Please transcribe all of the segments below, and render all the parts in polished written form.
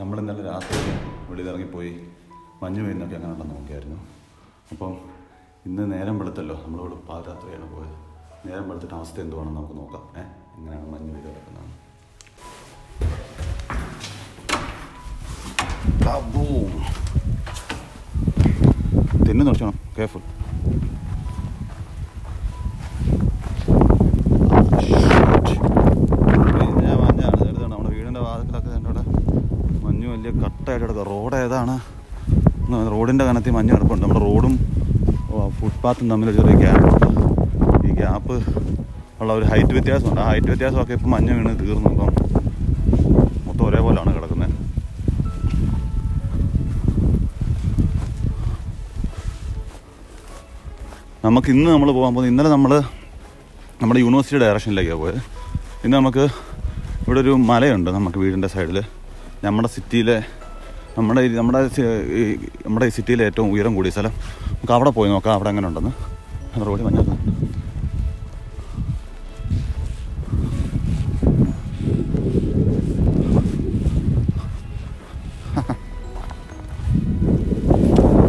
നമ്മളിന്നലെ രാത്രി വെളിയിൽ ഇറങ്ങിപ്പോയി മഞ്ഞ് പെയ്യുന്നൊക്കെ അങ്ങനെ ഉണ്ടെന്ന് നോക്കിയായിരുന്നു. അപ്പം ഇന്ന് നേരം വെളുത്തല്ലോ, നമ്മളിവിടെ പാതിരാത്രിയാണ് പോയത്. നേരം വെളുത്തിട്ട് അവസ്ഥ എന്തുവാണെന്ന് നമുക്ക് നോക്കാം. എങ്ങനെയാണ് മഞ്ഞ് പെയ്ത് കിടക്കുന്നത്. തിന്നു നോക്കണം, കെയർഫുൾ. മഞ്ഞാണ് എടുത്താണ് നമ്മുടെ വീടിൻ്റെ വാതിലൊക്കെ എൻ്റെ മഞ്ഞ് വലിയ കട്ടായിട്ട് കിടക്കുക. റോഡ് ഏതാണ്? റോഡിൻ്റെ കനത്തിൽ മഞ്ഞ് കിടപ്പുണ്ട്. നമ്മുടെ റോഡും ഫുട്പാത്തും തമ്മിലൊരു ചെറിയ ഗ്യാപ്പുണ്ട്. ഈ ഗ്യാപ്പ് ഉള്ള ഒരു ഹൈറ്റ് വ്യത്യാസമുണ്ട്. ആ ഹൈറ്റ് വ്യത്യാസമൊക്കെ ഇപ്പം മഞ്ഞ് വീണ് തീർന്നു. ഇപ്പം മൊത്തം ഒരേപോലെയാണ് കിടക്കുന്നത്. ഇന്ന് നമ്മൾ പോകാൻ പോകുന്നത്, ഇന്നലെ നമ്മൾ നമ്മുടെ യൂണിവേഴ്സിറ്റി ഡയറക്ഷനിലേക്കാണ് പോയത്. ഇന്ന് നമുക്ക് ഇവിടെ ഒരു മലയുണ്ട് നമുക്ക് വീടിൻ്റെ സൈഡിൽ. നമ്മുടെ സിറ്റിയിലെ നമ്മുടെ ഈ സിറ്റിയിലെ ഏറ്റവും ഉയരം കൂടിയ സ്ഥലം. നമുക്ക് അവിടെ പോയി നോക്കാം അവിടെ എങ്ങനെ ഉണ്ടെന്ന്. റോഡിൽ മഞ്ഞുണ്ട്.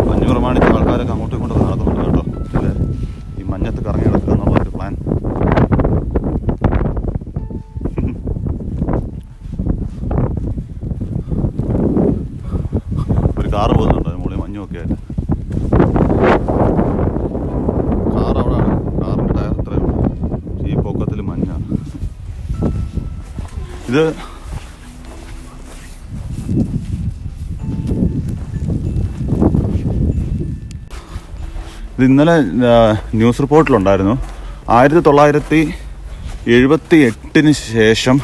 മഞ്ഞ് പ്രമാണിച്ച് ആൾക്കാരൊക്കെ അങ്ങോട്ടും ഇങ്ങോട്ടും നടക്കുന്നുണ്ട് കേട്ടോ. അല്ലേ, ഈ മഞ്ഞത്ത് കറങ്ങി കിടക്കുക എന്നുള്ളൊരു പ്ലാൻ. ഒരു കാറ് പോകുന്നുണ്ട് മുകളിൽ മഞ്ഞൊക്കെ ആയിട്ട്. കാർ അവിടെയാണ്, കാറിൻ്റെ ടയർ ഇത്രയുണ്ട്. ഈ പൊക്കത്തിൽ മഞ്ഞാണ്. ഇത് ഇന്നലെ ന്യൂസ് റിപ്പോർട്ടിലുണ്ടായിരുന്നു. 1978 ശേഷം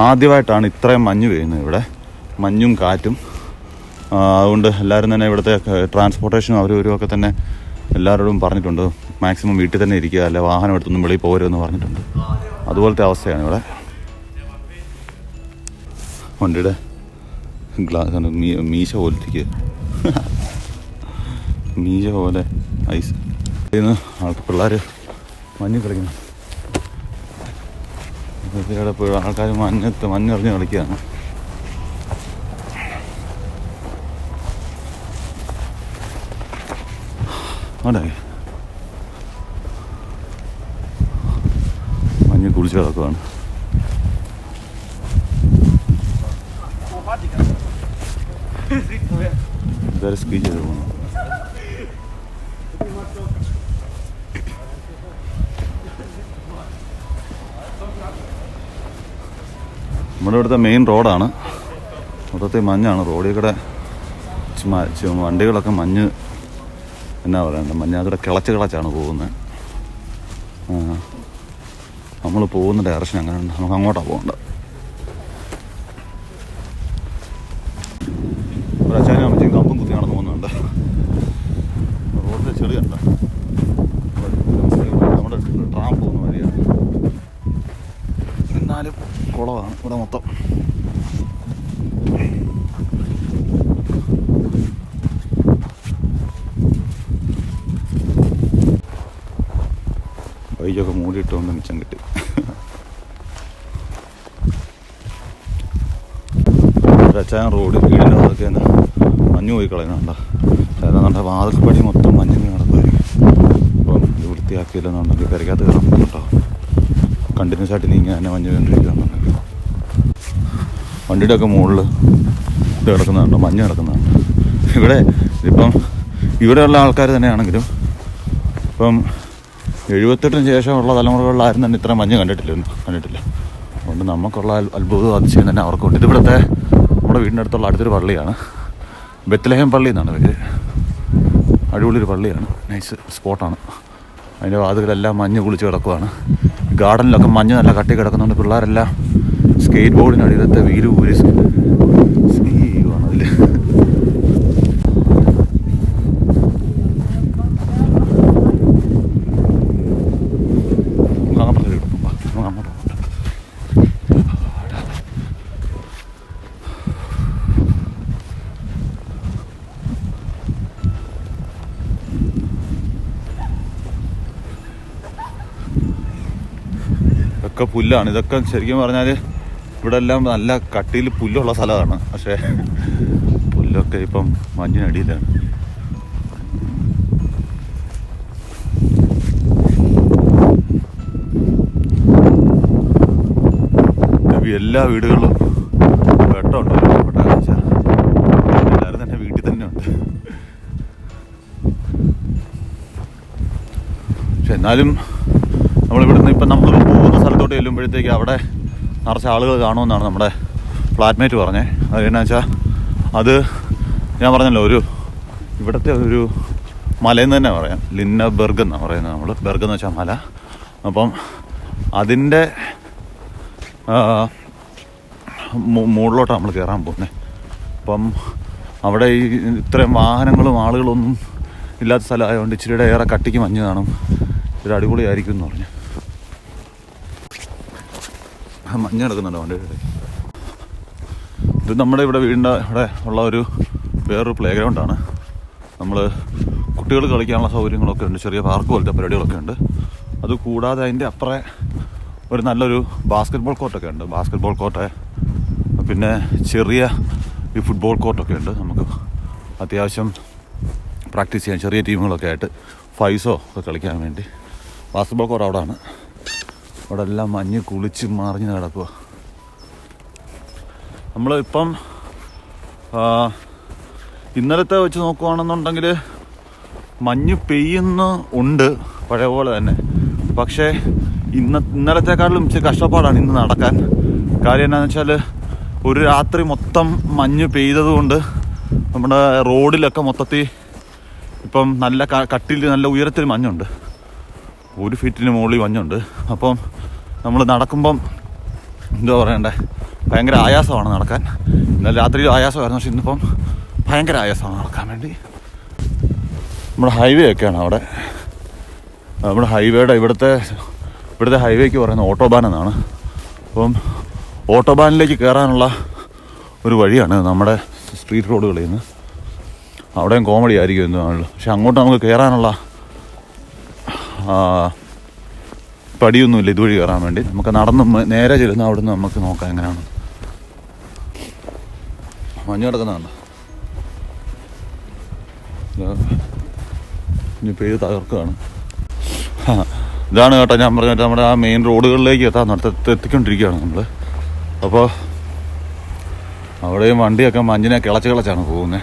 ആദ്യമായിട്ടാണ് ഇത്രയും മഞ്ഞ് പെയ്യുന്നത് ഇവിടെ. മഞ്ഞും കാറ്റും. അതുകൊണ്ട് എല്ലാവരും തന്നെ ഇവിടുത്തെ ട്രാൻസ്പോർട്ടേഷനും അവരും ഒക്കെ തന്നെ എല്ലാവരോടും പറഞ്ഞിട്ടുണ്ട്, മാക്സിമം വീട്ടിൽ തന്നെ ഇരിക്കുക, അല്ലെ വാഹനം എടുത്തൊന്നും വെളിയിൽ പോകരുതെന്ന് പറഞ്ഞിട്ടുണ്ട്. അതുപോലത്തെ അവസ്ഥയാണ് ഇവിടെ. വണ്ടിയുടെ ഗ്ലാസ് മീശ പോലത്തേക്ക് മീശ പോലെ ഐസ്. ഇന്ന് പിള്ളേർ മഞ്ഞ് കളിക്കുന്നു. ഇവിടെ പോയി ആൾക്കാർ മഞ്ഞെറിഞ്ഞ് കളിക്കുകയാണ്. അവിടെ മഞ്ഞ് കുളിച്ച് കിടക്കുകയാണ്. ഇതുവരെ സ്കീ ചെയ്ത് പോകുന്നു. നമ്മുടെ ഇവിടുത്തെ മെയിൻ റോഡാണ്. മൊത്തത്തിൽ മഞ്ഞാണ്. റോഡിൽ കൂടെ വണ്ടികളൊക്കെ മഞ്ഞ് എന്നാ പറയുന്നത്, മഞ്ഞാത്തൂടെ കിളച്ചാണ് പോകുന്നത്. നമ്മൾ പോകുന്ന ഡയറക്ഷൻ അങ്ങനെ ഉണ്ട്. നമുക്ക് അങ്ങോട്ടാണ് പോകേണ്ടത്. ഒരു അച്ഛനും അമ്മച്ചും കമ്പും കുത്തി നടന്നു പോകുന്നുണ്ട്. റോഡിൽ ചെളിയുണ്ട്. നമ്മുടെ ട്രാം പോകുന്ന വഴിയാണ്. എന്നാലും കുളമാണ് ഇവിടെ മൊത്തം. ബൈക്കൊക്കെ മൂടിയിട്ടുകൊണ്ട് മിച്ചം കിട്ടി. ഒരച്ചാൻ റോഡ് വീടിൻ്റെ അതൊക്കെ മഞ്ഞ് പോയി കളയുന്നുണ്ട്. ഏതാണ്ട് വാതിൽപ്പടി മൊത്തം മഞ്ഞ് നടക്കുമായിരിക്കും. അപ്പം ഇത് വൃത്തിയാക്കിയില്ലെന്നുണ്ടെങ്കിൽ പെരയ്ക്കകത്ത് കയറാൻ കേട്ടോ. കണ്ടിന്യൂസ് ആയിട്ട് ഇങ്ങനെ തന്നെ മഞ്ഞ് വീണ്ടിരിക്കുന്നുണ്ടെങ്കിൽ വണ്ടിയുടെ ഒക്കെ മുകളിൽ ഇത് കിടക്കുന്നുണ്ട്, മഞ്ഞ് കിടക്കുന്നുണ്ട്. ഇപ്പം ഇവിടെയുള്ള ആൾക്കാർ തന്നെയാണെങ്കിലും ഇപ്പം 78 ശേഷമുള്ള തലമുറകളിലാരും തന്നെ ഇത്ര മഞ്ഞ് കണ്ടിട്ടില്ല. അതുകൊണ്ട് നമുക്കുള്ള അത്ഭുതം അതിശയം തന്നെ അവർക്കുണ്ട്. ഇതിവിടുത്തെ നമ്മുടെ വീടിൻ്റെ അടുത്തുള്ള അടുത്തൊരു പള്ളിയാണ്. ബെത്ലഹേം പള്ളി എന്നാണ് പേര്. അടിപൊളിയൊരു പള്ളിയാണ്. നൈസ് സ്പോട്ടാണ്. അതിൻ്റെ വാതിലെല്ലാം മഞ്ഞ് കുളിച്ച് കിടക്കുവാണ്. ഗാർഡനിലൊക്കെ മഞ്ഞ് നല്ല കട്ടി കിടക്കുന്നുണ്ട്. പിള്ളേരെല്ലാം സ്കേറ്റ് ബോർഡിനടിയിലത്തെ വീര് ഊരി സ്കീ ചെയ്യുവാണ് അതിൽ. ഇതൊക്കെ പുല്ലാണ്. ഇതൊക്കെ ശരിക്കും പറഞ്ഞാൽ ഇവിടെ എല്ലാം നല്ല കട്ടിയിൽ പുല്ലുള്ള സ്ഥലമാണ്. പക്ഷേ പുല്ലൊക്കെ ഇപ്പം മഞ്ഞിനടിയിലാണ്. എല്ലാ വീടുകളിലും വെട്ടമുണ്ട്. എല്ലാവരും തന്നെ വീട്ടിൽ തന്നെ ഉണ്ട്. പക്ഷെ എന്നാലും നമ്മളിവിടുന്ന് ഇപ്പം നമ്മൾ പോകുന്ന സ്ഥലത്തോട്ട് ചെല്ലുമ്പോഴത്തേക്ക് അവിടെ നിറച്ച് ആളുകൾ കാണുമെന്നാണ് നമ്മുടെ ഫ്ലാറ്റ്മേറ്റ് പറഞ്ഞത്. അതെന്നാ വെച്ചാൽ അത് ഞാൻ പറഞ്ഞല്ലോ, ഇവിടുത്തെ ഒരു മലയെന്ന് തന്നെ പറയാം. ലിന്നബെർഗ് എന്നാണ് പറയുന്നത് നമ്മൾ. ബെർഗ് എന്ന് വെച്ചാൽ മല. അപ്പം അതിൻ്റെ മുകളിലോട്ടാണ് നമ്മൾ കയറാൻ പോകുന്നത്. അപ്പം അവിടെ ഈ ഇത്രയും വാഹനങ്ങളും ആളുകളൊന്നും ഇല്ലാത്ത സ്ഥലമായതുകൊണ്ട് ഇച്ചിരിയുടെ ഏറെ കട്ടിക്ക് മഞ്ഞ് കാണും. ഒരു അടിപൊളിയായിരിക്കും എന്ന് പറഞ്ഞു. മഞ്ഞ് കിടക്കുന്നുണ്ടോ വണ്ടിയുടെ? ഇത് നമ്മുടെ ഇവിടെ വീടിൻ്റെ ഇവിടെ ഉള്ള വേറൊരു പ്ലേ ഗ്രൗണ്ടാണ്. നമ്മൾ കുട്ടികൾ കളിക്കാനുള്ള സൗകര്യങ്ങളൊക്കെ ഉണ്ട്. ചെറിയ പാർക്ക് പോലത്തെ പരിപാടികളൊക്കെ ഉണ്ട്. അതുകൂടാതെ അതിൻ്റെ അപ്പുറം ഒരു നല്ലൊരു ബാസ്കറ്റ് കോർട്ടൊക്കെ ഉണ്ട്. ബാസ്കറ്റ് കോർട്ട്, പിന്നെ ചെറിയ ഈ ഫുട്ബോൾ കോർട്ടൊക്കെ ഉണ്ട്. നമുക്ക് അത്യാവശ്യം പ്രാക്ടീസ് ചെയ്യാൻ ചെറിയ ടീമുകളൊക്കെ ആയിട്ട് 5സോ ഒക്കെ കളിക്കാൻ വേണ്ടി ബാസ്കറ്റ് കോർട്ട് അവിടെയാണ്. അവിടെ എല്ലാം മഞ്ഞ് കുളിച്ച് മറിഞ്ഞ് കിടക്കുക. നമ്മളിപ്പം ഇന്നലത്തെ വെച്ച് നോക്കുകയാണെന്നുണ്ടെങ്കിൽ മഞ്ഞ് ഉണ്ട് പഴയ പോലെ തന്നെ. പക്ഷേ ഇന്നലത്തെക്കാളും ഇച്ചിരി കഷ്ടപ്പാടാണ് ഇന്ന് നടക്കാൻ. കാര്യം എന്താണെന്ന് വെച്ചാൽ ഒരു രാത്രി മൊത്തം മഞ്ഞ് പെയ്തതുകൊണ്ട് നമ്മുടെ റോഡിലൊക്കെ മൊത്തത്തിൽ ഇപ്പം നല്ല കട്ടിൽ നല്ല ഉയരത്തിൽ മഞ്ഞുണ്ട്. 1 ഫീറ്റിന് മുകളിൽ മഞ്ഞുണ്ട്. അപ്പം നമ്മൾ നടക്കുമ്പം എന്താ പറയണ്ടേ, ഭയങ്കര ആയാസമാണ് നടക്കാൻ. ഇന്നലെ രാത്രി ആയാസമായിരുന്നു. പക്ഷെ ഇന്നിപ്പം ഭയങ്കര ആയാസമാണ് നടക്കാൻ വേണ്ടി. നമ്മുടെ ഹൈവേ ഒക്കെയാണ് അവിടെ. നമ്മുടെ ഹൈവേയുടെ ഇവിടുത്തെ ഹൈവേക്ക് പറയുന്നത് ഓട്ടോബാൻ എന്നാണ്. അപ്പം ഓട്ടോബാനിലേക്ക് കയറാനുള്ള ഒരു വഴിയാണ് നമ്മുടെ സ്ട്രീറ്റ് റോഡുകളിൽ നിന്ന്. അവിടെയും കോമഡി ആയിരിക്കും എന്നാണല്ലോ. പക്ഷെ അങ്ങോട്ട് നമുക്ക് കയറാനുള്ള പടിയൊന്നുമില്ല ഇതുവഴി കയറാൻ വേണ്ടി. നമുക്ക് നടന്ന് നേരെ ചെല്ലുന്ന അവിടെ നിന്ന് നമുക്ക് നോക്കാം എങ്ങനെയാണ്. മഞ്ഞ് കിടക്കുന്നതാണ്. ഇനി പെയ്ത് തകർക്കുകയാണ്. ഇതാണ് കേട്ടോ ഞാൻ പറഞ്ഞിട്ട് നമ്മുടെ ആ മെയിൻ റോഡുകളിലേക്ക് എത്തിക്കൊണ്ടിരിക്കുകയാണ് നമ്മൾ. അപ്പോൾ അവിടെയും വണ്ടിയൊക്കെ മഞ്ഞിനെ കിളച്ചാണ് പോകുന്നത്.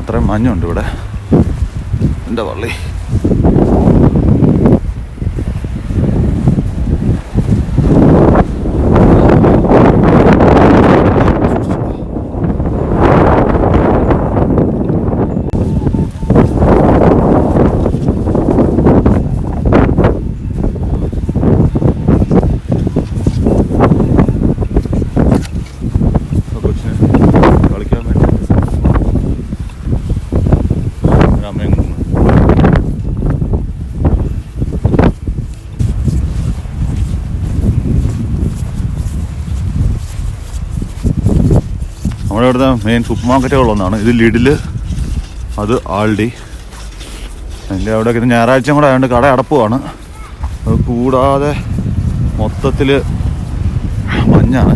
അത്രയും മഞ്ഞുണ്ട് ഇവിടെ. എൻ്റെ പള്ളി നമ്മുടെ ഇവിടുത്തെ മെയിൻ സൂപ്പർ മാർക്കറ്റുകളൊന്നാണ് ഇത്. ലിഡിൽ, അത് ആൾഡി. അതിൻ്റെ അവിടെയൊക്കെ ഇത് ഞായറാഴ്ച കൂടെ ആയതുകൊണ്ട് കട അടപ്പുമാണ്. അത് കൂടാതെ മൊത്തത്തിൽ മഞ്ഞാണ്.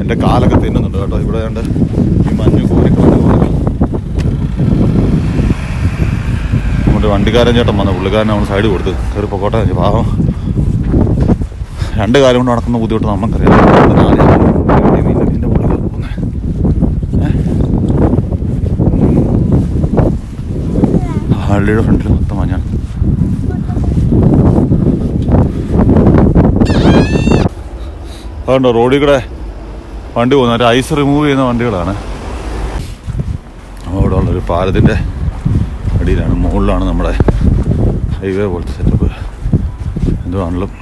എൻ്റെ കാലൊക്കെ തിന്നുന്നുണ്ട് കേട്ടോ. ഇവിടെ ഉണ്ട് ഈ മഞ്ഞ് കോരിക്കളഞ്ഞ പോലെ. നമ്മുടെ വണ്ടിക്കാരൻ ചേട്ടൻ വന്ന പുള്ളിക്കാരൻ നമ്മൾ സൈഡ് കൊടുത്ത് കയറി പൊക്കോട്ടെ. പാവം 2 കാലം കൊണ്ട് നടക്കുന്ന ബുദ്ധിമുട്ട് നമുക്കറിയാം. ഹള്ളിയുടെ ഫ്രണ്ടിൽ മൊത്തം മഞ്ഞാണ്. അതുകൊണ്ടോ റോഡിൽ കൂടെ വണ്ടി പോകുന്ന ഐസ് റിമൂവ് ചെയ്യുന്ന വണ്ടികളാണ്. അവിടെ ഉള്ളൊരു പാലത്തിൻ്റെ അടിയിലാണ്, മുകളിലാണ് നമ്മുടെ ഹൈവേ പോലത്തെ സെറ്റപ്പ്. എന്തുവാണെങ്കിലും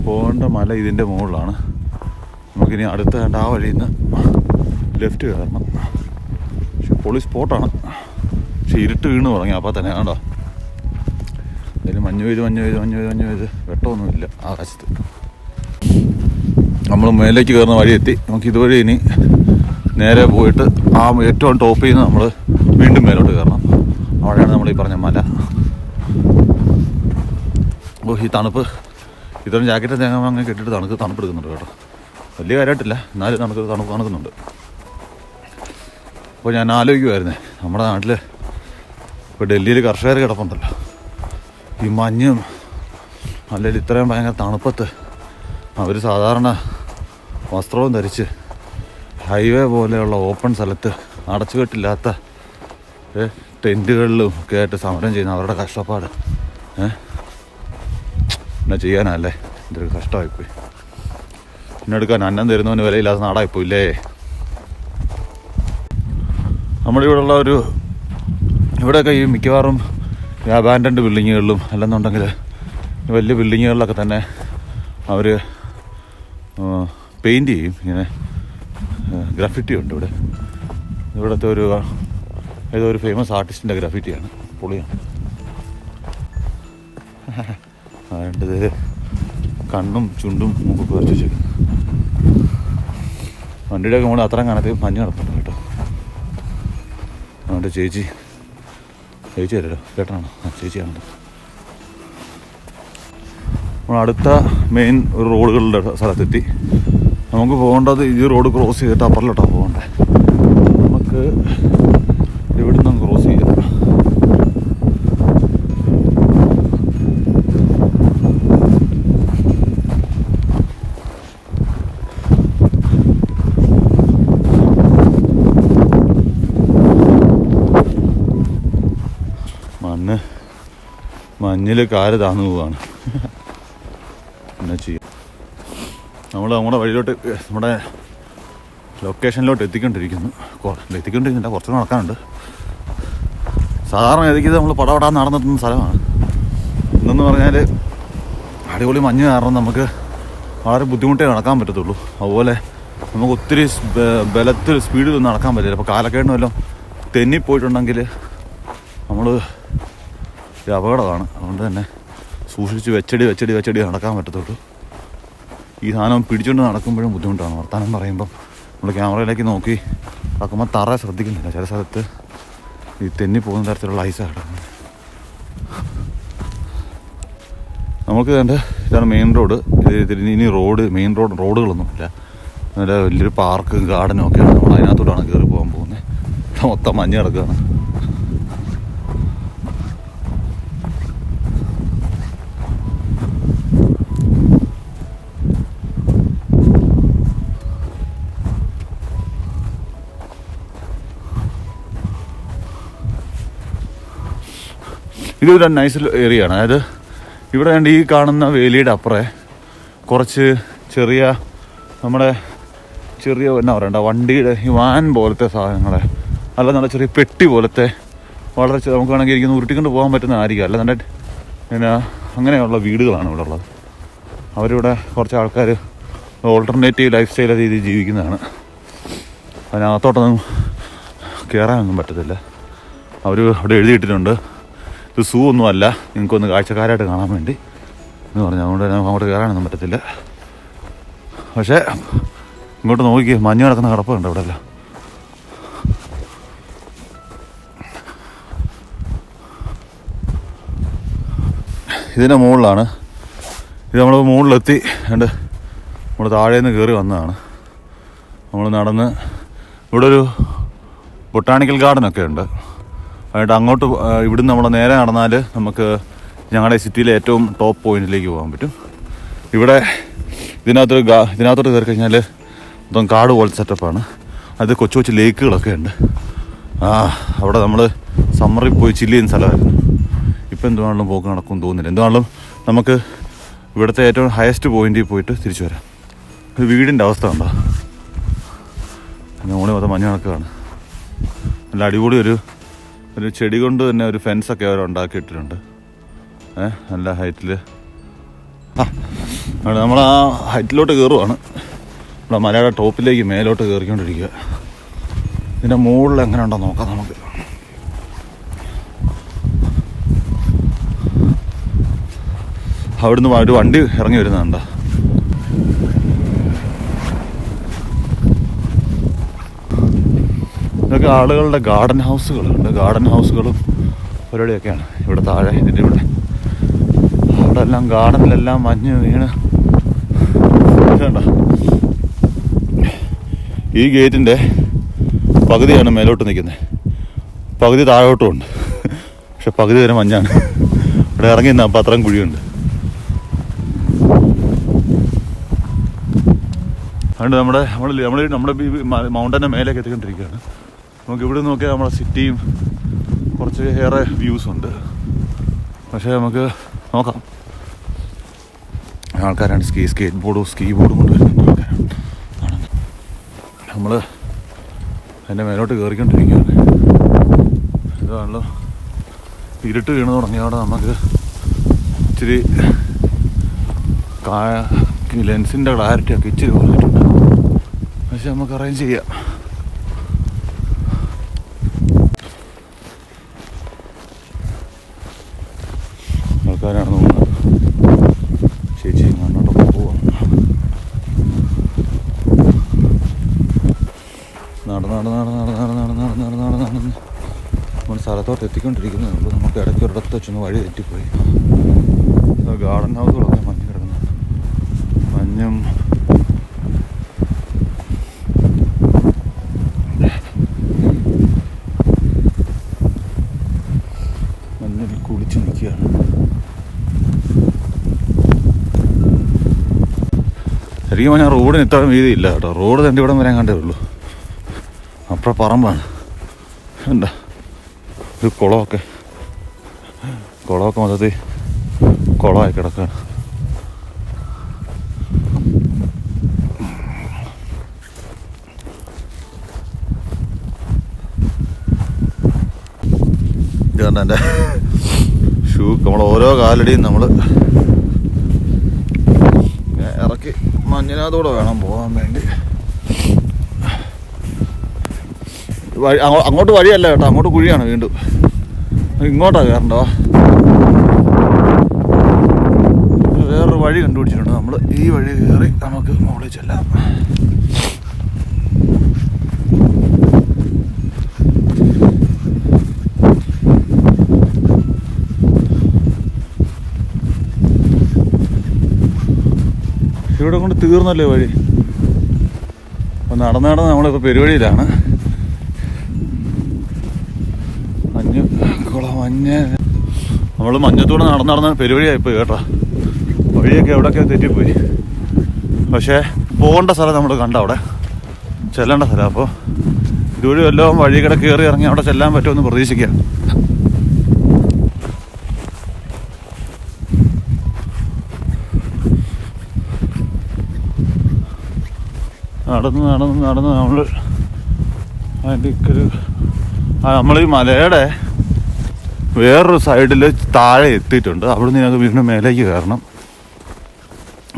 പോകേണ്ട മല ഇതിൻ്റെ മുകളിലാണ്. നമുക്കിനി അടുത്ത കണ്ട ആ വഴിയിൽ നിന്ന് ലെഫ്റ്റ് കയറണം. പക്ഷെ പൊളി സ്പോട്ടാണ്. പക്ഷെ ഇരുട്ട് വീണ് തുടങ്ങി. അപ്പോൾ തന്നെ കണ്ടോ അതിൽ മഞ്ഞ് പെയ്ത് വെട്ടമൊന്നുമില്ല ആകാശത്ത്. നമ്മൾ മേലേക്ക് കയറുന്ന വഴി എത്തി. നമുക്ക് ഇതുവഴി ഇനി നേരെ പോയിട്ട് ആ ഏറ്റവും ടോപ്പിൽ നിന്ന് നമ്മൾ വീണ്ടും മേലോട്ട് കയറണം. അവിടെയാണ് നമ്മൾ ഈ പറഞ്ഞ മല. അപ്പോൾ ഈ തണുപ്പ് ഇത്രയും ജാക്കറ്റ് തേങ്ങ അങ്ങനെ കെട്ടിട്ട് തണുപ്പെടുക്കുന്നുണ്ട് കേട്ടോ. വലിയ കാര്യമായിട്ടില്ല, എന്നാലും തണുക്കുന്നുണ്ട്. അപ്പോൾ ഞാൻ ആലോചിക്കുമായിരുന്നേ, നമ്മുടെ നാട്ടിൽ ഇപ്പോൾ ഡൽഹിയിൽ കർഷകർ കിടപ്പുണ്ടല്ലോ, ഈ മഞ്ഞും അല്ലെങ്കിൽ ഇത്രയും ഭയങ്കര തണുപ്പത്ത് അവർ സാധാരണ വസ്ത്രവും ധരിച്ച് ഹൈവേ പോലെയുള്ള ഓപ്പൺ സ്ഥലത്ത് അടച്ചുകെട്ടില്ലാത്ത ടെൻറ്റുകളിലും ഒക്കെ ആയിട്ട് സമരം ചെയ്യുന്ന അവരുടെ കഷ്ടപ്പാട് എന്നാ ചെയ്യാനല്ലേ. ഇതൊരു കഷ്ടമായിപ്പോയി. പിന്നെടുക്കാൻ അന്നം തരുന്നവന് വിലയില്ലാത്ത നാടായിപ്പോയില്ലേ. നമ്മുടെ ഇവിടെയുള്ള ഇവിടെയൊക്കെ ഈ മിക്കവാറും ഈ അബാൻഡൻഡ് ബിൽഡിങ്ങുകളിലും അല്ലെന്നുണ്ടെങ്കിൽ വലിയ ബിൽഡിങ്ങുകളിലൊക്കെ തന്നെ അവർ പെയിൻറ്റ് ചെയ്യും. ഇങ്ങനെ ഗ്രാഫിറ്റി ഉണ്ട് ഇവിടുത്തെ ഏതോ ഒരു ഫേമസ് ആർട്ടിസ്റ്റിൻ്റെ ഗ്രാഫിറ്റിയാണ്. പൊളിയാണ്. അതിൻ്റെ കണ്ണും ചുണ്ടും മൂക്കൊക്കെ വരച്ച് വെച്ചേക്കുന്നു. വണ്ടിയുടെയൊക്കെ മുകളിൽ അത്രയും കാണാത്ത മഞ്ഞ് കിടപ്പുണ്ട് കേട്ടോ. അതുകൊണ്ട് ചേച്ചി അല്ലല്ലോ, ചേട്ടനാണോ? ചേച്ചിയാണല്ലോ. നമ്മൾ അടുത്ത മെയിൻ ഒരു റോഡുകളുടെ സ്ഥലത്തെത്തി. നമുക്ക് പോകേണ്ടത് ഈ റോഡ് ക്രോസ് ചെയ്തിട്ട് അപ്പുറത്തോട്ടാണ് പോകേണ്ടത്. നമുക്ക് ഇവിടെ നിന്ന് ക്രോസ് ചെയ്യാം. മഞ്ഞിൽ കാല് താന്നു പോവാണ്. എന്നാ ചെയ്യും. നമ്മുടെ വഴിയിലോട്ട് നമ്മുടെ ലൊക്കേഷനിലോട്ട് എത്തിക്കൊണ്ടിരിക്കുന്നില്ല, കുറച്ച് നടക്കാനുണ്ട്. സാധാരണ ഏതൊക്കെ നമ്മൾ പടപടാൻ നടന്നെത്തുന്ന സ്ഥലമാണ്. എന്നു പറഞ്ഞാൽ അടിപൊളി മഞ്ഞ് കാരണം നമുക്ക് വളരെ ബുദ്ധിമുട്ടേ നടക്കാൻ പറ്റത്തുള്ളൂ. അതുപോലെ നമുക്ക് ഒത്തിരി ബലത്തിൽ സ്പീഡിലൊന്നും നടക്കാൻ പറ്റില്ല. അപ്പോൾ കാലക്കേടിനും എല്ലാം തെന്നിപ്പോയിട്ടുണ്ടെങ്കിൽ നമ്മൾ അപകടമാണ്. അതുകൊണ്ട് തന്നെ സൂക്ഷിച്ച് വെച്ചടി നടക്കാൻ പറ്റത്തുള്ളൂ. ഈ സാധനം പിടിച്ചുകൊണ്ട് നടക്കുമ്പോഴും ബുദ്ധിമുട്ടാണ്. വർത്താനം പറയുമ്പം നമ്മൾ ക്യാമറയിലേക്ക് നോക്കി നടക്കുമ്പോൾ തറ ശ്രദ്ധിക്കുന്നില്ല. ചില സ്ഥലത്ത് ഈ തെന്നിപ്പോകുന്ന തരത്തിലുള്ള ഐസാണ് കിടക്കുന്നത്. നമുക്ക് ഇതാണ് മെയിൻ റോഡ്. ഇനി മെയിൻ റോഡുകളൊന്നും ഇല്ല. നല്ല വലിയൊരു പാർക്ക് ഗാർഡനും ഒക്കെയാണ്. നമ്മൾ അതിനകത്തോട്ടാണ് കയറി പോകാൻ പോകുന്നത്. മൊത്തം മഞ്ഞ് കിടക്കുകയാണ്. ഇതൊരു നൈസ് ഏരിയ ആണ്. അതായത് ഇവിടെ ഈ കാണുന്ന വേലിയുടെ അപ്പുറേ കുറച്ച് നമ്മുടെ ചെറിയ എന്നാ പറയണ്ട, വണ്ടിയുടെ ഈ വാൻ പോലത്തെ സാധനങ്ങളെ അല്ല നല്ല ചെറിയ പെട്ടി പോലത്തെ വളരെ നമുക്ക് വേണമെങ്കിൽ ഇരിക്കുന്ന ഉരുട്ടിക്കൊണ്ട് പോകാൻ പറ്റുന്ന ആയിരിക്കും. അല്ല നല്ല അങ്ങനെയുള്ള വീടുകളാണ് ഇവിടെ ഉള്ളത്. അവരിവിടെ കുറച്ച് ആൾക്കാർ ഓൾട്ടർനേറ്റീവ് ലൈഫ് സ്റ്റൈൽ രീതിയിൽ ജീവിക്കുന്നതാണ്. അതിനകത്തോട്ടൊന്നും കയറാനൊന്നും പറ്റത്തില്ല. അവർ അവിടെ എഴുതിയിട്ടിട്ടുണ്ട്, ഇത് സൂ ഒന്നും അല്ല, നിങ്ങൾക്കൊന്ന് കാഴ്ചക്കാരായിട്ട് കാണാൻ വേണ്ടി എന്ന് പറഞ്ഞു. അതുകൊണ്ട് നമുക്ക് അങ്ങോട്ട് കയറാനൊന്നും പറ്റത്തില്ല. പക്ഷേ ഇങ്ങോട്ട് നോക്കി മഞ്ഞ് കിടക്കുന്ന കിടപ്പുണ്ട് ഇവിടെ എല്ലാം. ഇതിൻ്റെ മുകളിലാണ്. ഇത് നമ്മൾ മുകളിലെത്തി. നമ്മൾ താഴെ നിന്ന് കയറി വന്നതാണ്. നമ്മൾ നടന്ന് ഇവിടെ ഒരു ബൊട്ടാണിക്കൽ ഗാർഡനൊക്കെ ഉണ്ട്. എന്നിട്ട് അങ്ങോട്ട് ഇവിടുന്ന് നമ്മൾ നേരെ നടന്നാൽ നമുക്ക് ഞങ്ങളുടെ സിറ്റിയിലെ ഏറ്റവും ടോപ്പ് പോയിന്റിലേക്ക് പോകാൻ പറ്റും. ഇവിടെ ഇതിനകത്തോട്ട് കയറി കഴിഞ്ഞാൽ മൊത്തം കാട് പോലത്തെ സെറ്റപ്പാണ്. അത് കൊച്ചു കൊച്ചു ലേക്കുകളൊക്കെ ഉണ്ട്. അവിടെ നമ്മൾ സമ്മറിൽ പോയി ചില്ല് ചെയ്യുന്ന സ്ഥലമായിരുന്നു. ഇപ്പം എന്തുവാണെങ്കിലും പോക്ക് നടക്കും തോന്നുന്നില്ല. എന്തുവാണെങ്കിലും നമുക്ക് ഇവിടുത്തെ ഏറ്റവും ഹയസ്റ്റ് പോയിന്റിൽ പോയിട്ട് തിരിച്ചു വരാം. ഒരു വീടിൻ്റെ അവസ്ഥ ഉണ്ടോ? മോളി മൊത്തം മഞ്ഞ് കണക്കാണ്. നല്ല അടിപൊളി ഒരു ചെടി കൊണ്ട് തന്നെ ഒരു ഫെൻസൊക്കെ അവർ ഉണ്ടാക്കിയിട്ടിട്ടുണ്ട്. നല്ല ഹൈറ്റിൽ. നമ്മൾ ആ ഹൈറ്റിലോട്ട് കയറുവാണ്. നമ്മുടെ മലയുടെ ടോപ്പിലേക്ക് മേലോട്ട് കയറിക്കൊണ്ടിരിക്കുക. ഇതിൻ്റെ മുകളിൽ എങ്ങനെ ഉണ്ടോ നോക്കാം നമുക്ക്. അവിടുന്ന് ഒരു വണ്ടി ഇറങ്ങി വരുന്നുണ്ടോ? ഇവിടെയൊക്കെ ആളുകളുടെ ഗാർഡൻ ഹൗസുകളുണ്ട്. ഗാർഡൻ ഹൗസുകളും പരിപാടിയൊക്കെയാണ് ഇവിടെ താഴെ. ഇതിൻ്റെ ഇവിടെ അവിടെ എല്ലാം ഗാർഡനിലെല്ലാം മഞ്ഞ് വീണ് വേണ്ട. ഈ ഗേറ്റിൻ്റെ പകുതിയാണ് മേലോട്ട് നിൽക്കുന്നത്, പകുതി താഴോട്ടും ഉണ്ട്. പക്ഷെ പകുതി വരെ മഞ്ഞാണ്. ഇവിടെ ഇറങ്ങി നിന്നപ്പോൾ അത്രയും കുഴിയുണ്ട്. അതുകൊണ്ട് നമ്മുടെ മൗണ്ടൻ്റെ മേലേക്ക് എത്തിക്കൊണ്ടിരിക്കുകയാണ്. നമുക്ക് ഇവിടെ നോക്കിയാൽ നമ്മുടെ സിറ്റിയും കുറച്ച് ഏറെ വ്യൂസ് ഉണ്ട്. പക്ഷേ നമുക്ക് നോക്കാം. ആൾക്കാരാണ് സ്കീ ബോർഡും കൊണ്ട് വരുന്ന ആൾക്കാരാണ്. നമ്മൾ അതിൻ്റെ മേലോട്ട് കയറിക്കൊണ്ടിരിക്കുകയാണ്. ഇതാണല്ലോ ഇരുട്ട് വീണ് തുടങ്ങിയവിടെ നമുക്ക് ഇച്ചിരി ലെൻസിൻ്റെ ക്ലാരിറ്റിയൊക്കെ ഇച്ചിരി കുറഞ്ഞിട്ടുണ്ട്. പക്ഷെ നമുക്ക് അറേഞ്ച് ചെയ്യാം. ആൾക്കാരാണ് തോന്നുന്നത്. ചേച്ചി മണ്ണോട്ടൊക്കെ പോവാം. നടന്ന് നമ്മൾ സ്ഥലത്തോട്ട് എത്തിക്കൊണ്ടിരിക്കുന്നേ ഉള്ളൂ. നമുക്ക് ഇടയ്ക്ക് ഒരിടത്ത് വെച്ചൊന്ന് വഴി തെറ്റിപ്പോയി. ഗാർഡൻ ഹൗസുകളൊക്കെ മഞ്ഞ് കിടക്കുന്നു. മഞ്ഞും മഞ്ഞിൽ കുളിച്ച് നിൽക്കുകയാണ്. ശരിക്കും പറഞ്ഞാൽ റോഡിന് ഇത്ര വീതിയില്ല കേട്ടോ. റോഡ് തന്നെ ഇവിടം വരാൻ കണ്ടേ ഉള്ളൂ. അപ്പുറം പറമ്പാണ്. എന്താ ഒരു കുളമൊക്കെ മൊത്തത്തിൽ കുളമായി കിടക്കുകയാണ്. ഇതാണ് എൻ്റെ ഷൂ. നമ്മൾ ഓരോ കാലടിയും നമ്മൾ ഇറക്കി മഞ്ഞിനകത്തൂടെ വേണം പോകാൻ വേണ്ടി. അങ്ങോട്ട് വഴിയല്ല കേട്ടോ, അങ്ങോട്ട് കുഴിയാണ് വീണ്ടും. ഇങ്ങോട്ടാണ് കയറണ്ടോ. വേറൊരു വഴി കണ്ടുപിടിച്ചിട്ടുണ്ട് നമ്മൾ. ഈ വഴി കയറി നമുക്ക് മുകളിൽ ചെല്ലാം. ഇവിടെ കൊണ്ട് തീർന്നല്ലേ വഴി. അപ്പോൾ നടന്ന് നമ്മളിപ്പോൾ പെരുവഴിയിലാണ്. നമ്മൾ മഞ്ഞത്തൂടെ നടന്ന് പെരുവഴിയായിപ്പോയി കേട്ടോ. വഴിയൊക്കെ എവിടെയൊക്കെ തെറ്റിപ്പോയി. പക്ഷേ പോകേണ്ട സ്ഥലം നമ്മൾ കണ്ട, അവിടെ ചെല്ലേണ്ട സ്ഥലം. അപ്പോൾ ഇതുവഴി വല്ലതും വഴി കൂടെ കയറി ഇറങ്ങി അവിടെ ചെല്ലാൻ പറ്റുമെന്ന് പ്രതീക്ഷിക്കാം. നടന്ന് നമ്മൾ അതിൻ്റെ നമ്മളീ മലയുടെ വേറൊരു സൈഡിൽ താഴെ എത്തിയിട്ടുണ്ട്. അവിടെ നിന്ന് ഞങ്ങൾക്ക് വീണ്ടും മേലേക്ക് കയറണം.